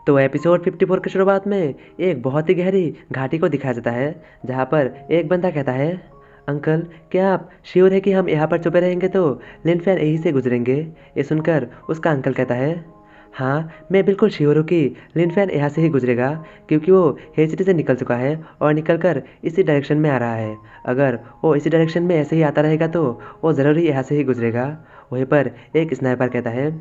तो एपिसोड 54 की शुरुआत में एक बहुत ही गहरी घाटी को दिखाया जाता है, जहाँ पर एक बंदा कहता है, अंकल क्या आप श्योर है कि हम यहाँ पर छुपे रहेंगे तो लिनफेन यहीं से गुजरेंगे। ये सुनकर उसका अंकल कहता है, हाँ मैं बिल्कुल श्योर हूँ कि लिनफेन यहाँ से ही गुजरेगा, क्योंकि वो हेसिटी से निकल चुका है और निकलकर इसी डायरेक्शन में आ रहा है। अगर वो इसी डायरेक्शन में ऐसे ही आता रहेगा तो वो ज़रूर ही यहाँ से ही गुजरेगा। वहीं पर एक स्नाइपर कहता है,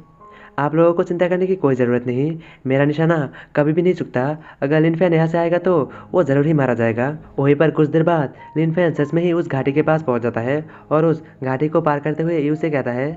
आप लोगों को चिंता करने की कोई ज़रूरत नहीं, मेरा निशाना कभी भी नहीं चुकता। अगर लिनफेन यहाँ से आएगा तो वो ज़रूर ही मारा जाएगा। वहीं पर कुछ देर बाद लिनफेन सच में ही उस घाटी के पास पहुँच जाता है और उस घाटी को पार करते हुए यू से कहता है,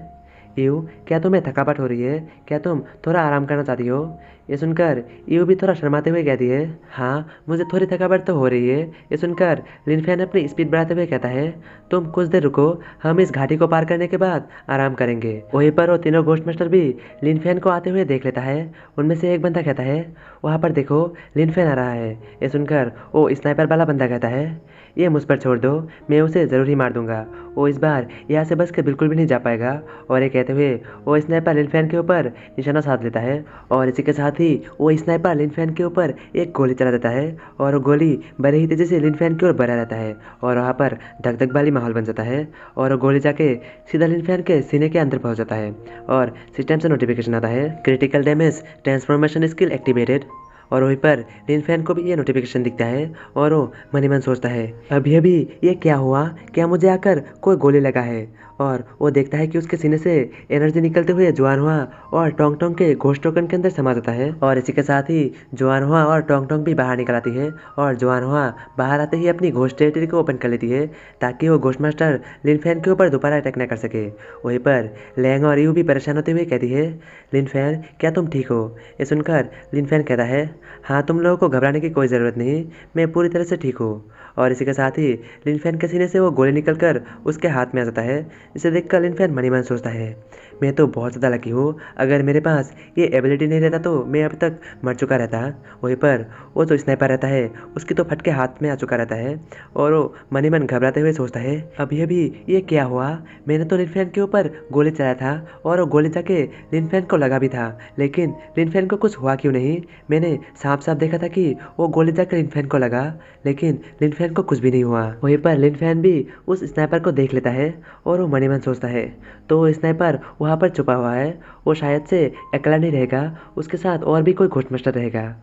यू क्या तुम्हें थकावट हो रही है? क्या तुम थोड़ा आराम करना चाहती हो? ये सुनकर यू भी थोड़ा शर्माते हुए कहती है, हाँ मुझे थोड़ी थकावट तो हो रही है। ये सुनकर लिनफेन अपनी स्पीड बढ़ाते हुए कहता है, तुम कुछ देर रुको, हम इस घाटी को पार करने के बाद आराम करेंगे। वहीं पर वो तीनों घोस्ट मास्टर भी लिनफेन को आते हुए देख लेता है। उनमें से एक बंदा कहता है, वहाँ पर देखो लिनफेन आ रहा है। ये सुनकर वो स्नाइपर वाला बंदा कहता है, ये मुझ पर छोड़ दो, मैं उसे ज़रूर ही मार दूंगा। वो इस बार यहाँ से बच के बिल्कुल भी नहीं जा पाएगा। और ये कहते हुए वो स्नाइपर लिनफेन के ऊपर निशाना साध लेता है और इसी के साथ ही वो स्नाइपर लिनफेन के ऊपर एक गोली चला देता है और वो गोली बड़े ही तेज़ी से लिनफेन की ओर बढ़ा रहता है और वहाँ पर धक धक वाली माहौल बन जाता है और वो गोली जाके सीधा लिनफेन के सीने के अंदर पहुँच जाता है और सिस्टम से नोटिफिकेशन आता है, critical damage transformation skill activated. और वहीं पर लिनफेन को भी ये नोटिफिकेशन दिखता है और वो मन ही मन सोचता है, अभी अभी ये क्या हुआ? क्या मुझे आकर कोई गोली लगा है? और वो देखता है कि उसके सीने से एनर्जी निकलते हुए जुआनहुआ और टोंग टोंग के घोस्ट टोकन के अंदर समा जाता है। और इसी के साथ ही जुआनहुआ और टोंग टोंग भी बाहर निकल आती है और जुआनहुआ बाहर आते ही अपनी घोस्ट टेरिटरी को ओपन कर लेती है ताकि वो घोस्ट मास्टर लिनफेन के ऊपर दोबारा अटैक न कर सके। वहीं पर लैंग और यू भी परेशान होते हुए कहती है, लिनफेन क्या तुम ठीक हो? ये सुनकर लिनफेन कहता है, हाँ तुम लोगों को घबराने की कोई ज़रूरत नहीं, मैं पूरी तरह से ठीक हूँ। और इसी के साथ ही लिनफेन के सीने से वो गोली निकलकर उसके हाथ में आ जाता है। इसे देखकर लिनफेन मन ही मन सोचता है, मैं तो बहुत ज़्यादा लकी हूँ, अगर मेरे पास ये एबिलिटी नहीं रहता तो मैं अब तक मर चुका रहता। वहीं पर वो जो स्नाइपर रहता है उसकी तो फटके हाथ में आ चुका रहता है और वो मन ही मन घबराते हुए सोचता है, अभी अभी ये क्या हुआ? मैंने तो लिनफेन के ऊपर गोली चलाया था और वो गोली जाके लिनफेन को लगा भी था, लेकिन लिनफेन को कुछ हुआ क्यों नहीं? मैंने साफ साफ देखा था कि वो गोली जाकर लिनफेन को लगा, लेकिन लिनफेन को कुछ भी नहीं हुआ। वहीं पर लिनफेन भी उस स्नाइपर को देख लेता है और वो मन ही मन सोचता है, तो वो स्नाइपर वहाँ पर छुपा हुआ है, वो शायद से अकेला नहीं रहेगा, उसके साथ और भी कोई घोस्ट मास्टर रहेगा।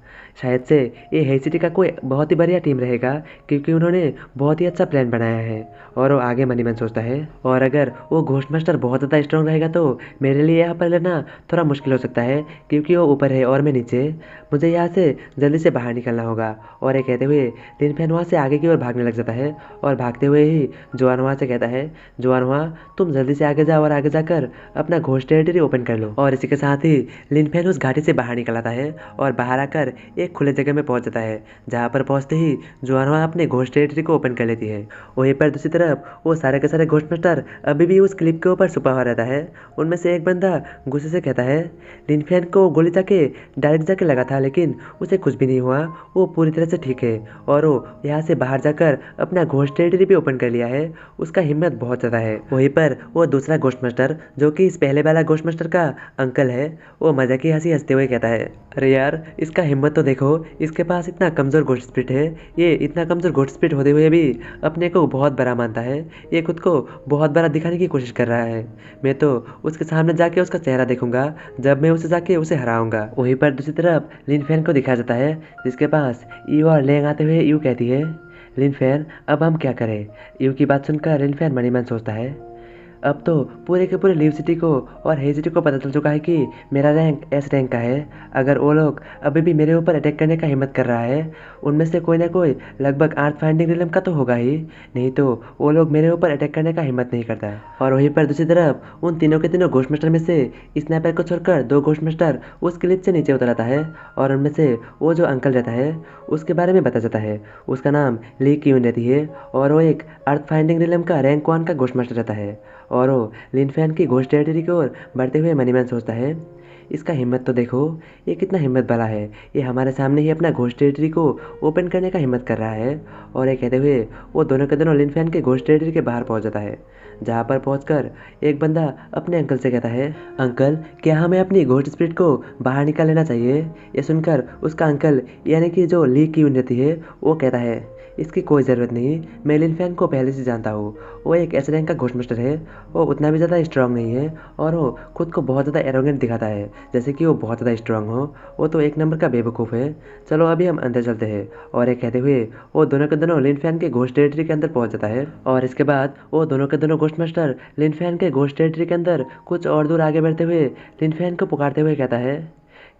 शायद से ये हेसिटी का कोई बहुत ही बढ़िया टीम रहेगा, क्योंकि उन्होंने बहुत ही अच्छा प्लान बनाया है। और वो आगे मन ही मन सोचता है, और अगर वो घोस्ट मास्टर बहुत ज़्यादा स्ट्रॉन्ग रहेगा तो मेरे लिए यहाँ पर लेना थोड़ा मुश्किल हो सकता है, क्योंकि वो ऊपर है और मैं नीचे। मुझे यहाँ से जल्दी से बाहर निकलना होगा। और ये कहते हुए लिनफेन वहाँ से आगे की ओर भागने लग जाता है और भागते हुए ही जुआनहुआ से कहता है, जुआनहुआ तुम जल्दी से आगे जाओ और आगे जाकर अपना घोस्ट टेरिटरी ओपन कर लो। और इसी के साथ ही लिनफेन उस घाटी से बाहर निकल आता है और बाहर आकर एक खुले जगह में पहुंच जाता है, जहाँ पर पहुंचते ही जुआनहुआ अपने घोस्ट टेरिटरी को ओपन कर लेती है। वहीं पर दूसरी तरफ वो सारे के सारे घोस्ट मास्टर अभी भी उस क्लिप के ऊपर छुपा हुआ रहता है। उनमें से एक बंदा गुस्से से कहता है, लिनफेन को गोली जाके डायरेक्ट जाके लगा था, लेकिन उसे कुछ भी नहीं हुआ, वो पूरी तरह से ठीक है और वो यहाँ से बाहर जाकर अपना घोस्ट टेरिटरी भी ओपन कर लिया है। उसका हिम्मत बहुत ज़्यादा है। वहीं पर वो दूसरा घोस्ट मास्टर जो कि इस पहले वाला घोस्ट मास्टर का अंकल है, वो मजाक की हंसी हंसते हुए कहता है, अरे यार इसका हिम्मत तो देखो, इसके पास इतना कमज़ोर घोस्ट स्पिरिट है, ये इतना कमज़ोर घोस्ट स्पिरिट होते हुए भी अपने को बहुत बड़ा मानता है, ये खुद को बहुत बड़ा दिखाने की कोशिश कर रहा है। मैं तो उसके सामने जाके उसका चेहरा देखूंगा जब मैं उसे जाके उसे हराऊंगा। वहीं पर दूसरी तरफ लिनफेन को दिखाया जाता है, जिसके पास यू और लेंग आते हुए यू कहती है, लिनफेन अब हम क्या करें? यू की बात सुनकर लिनफेन मन ही मन सोचता है, अब तो पूरे के पूरे लीव सिटी को और हे सिटी को पता चल चुका है कि मेरा रैंक एस रैंक का है। अगर वो लोग अभी भी मेरे ऊपर अटैक करने का हिम्मत कर रहा है, उनमें से कोई ना कोई लगभग आर्थ फाइंडिंग रिलम का तो होगा ही, नहीं तो वो लोग मेरे ऊपर अटैक करने का हिम्मत नहीं करता। और वहीं पर दूसरी तरफ उन तीनों के तीनों घोस्ट मास्टर में से स्नैपर को छोड़कर दो घोस्ट मास्टर उस क्लिप से नीचे उतर आता है और उनमें से वो जो अंकल रहता है उसके बारे में बता जाता है। उसका नाम ली क्यून रहती है और वो एक अर्थ फाइंडिंग रिलम का रैंक 1 का घोस्ट मास्टर रहता है और वो लिनफेन की घोस्ट टेरिटरी की ओर बढ़ते हुए मन ही मन सोचता है, इसका हिम्मत तो देखो, ये कितना हिम्मत वाला है। ये हमारे सामने ही अपना घोस्ट टेरिटरी को ओपन करने का हिम्मत कर रहा है। और ये कहते हुए वो दोनों के दोनों लिनफेन के घोस्ट टेरिटरी के बाहर पहुंच जाता है, जहाँ पर पहुंचकर एक बंदा अपने अंकल से कहता है, अंकल क्या हमें अपनी घोस्ट स्पिरिट को बाहर निकाल लेना चाहिए। ये सुनकर उसका अंकल यानी कि जो ली की रहती है वो कहता है, इसकी कोई ज़रूरत नहीं, मैं लिनफेन को पहले से जानता हूँ। वो एक एस रैंक का घोस्ट मास्टर है। वो उतना भी ज़्यादा स्ट्रांग नहीं है और वो खुद को बहुत ज़्यादा एरोगेंट दिखाता है, जैसे कि वो बहुत ज़्यादा स्ट्रांग हो। वो तो एक नंबर का बेवकूफ़ है। चलो अभी हम अंदर चलते हैं। और ये कहते हुए वो दोनों के दोनों लिनफेन के घोस्ट टेरिटरी के अंदर पहुंच जाता है। और इसके बाद वो दोनों के दोनों घोस्ट मास्टर लिनफेन के घोस्ट टेरिटरी के अंदर कुछ और दूर आगे बढ़ते हुए लिनफेन को पुकारते हुए कहता है,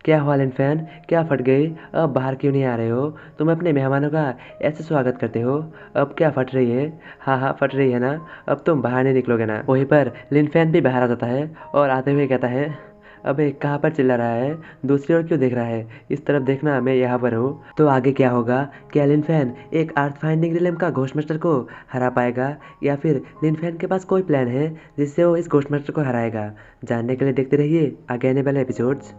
क्या हुआ लिनफेन, क्या फट गई, अब बाहर क्यों नहीं आ रहे हो। तुम अपने मेहमानों का ऐसे स्वागत करते हो, अब क्या फट रही है। हाँ हाँ फट रही है ना, अब तुम बाहर नहीं निकलोगे ना। वहीं पर लिनफेन भी बाहर आ जाता है और आते हुए कहता है, अबे कहाँ पर चिल्ला रहा है, दूसरी ओर क्यों देख रहा है, इस तरफ देखना, मैं यहाँ पर हूँ। तो आगे क्या होगा, क्या लिनफेन एक अर्थ फाइंडिंग रिलेम का घोस्ट मास्टर को हरा पाएगा, या फिर लिनफेन के पास कोई प्लान है जिससे वो इस घोस्ट मास्टर को हराएगा। जानने के लिए देखते रहिए आगे आने वाले एपिसोड्स।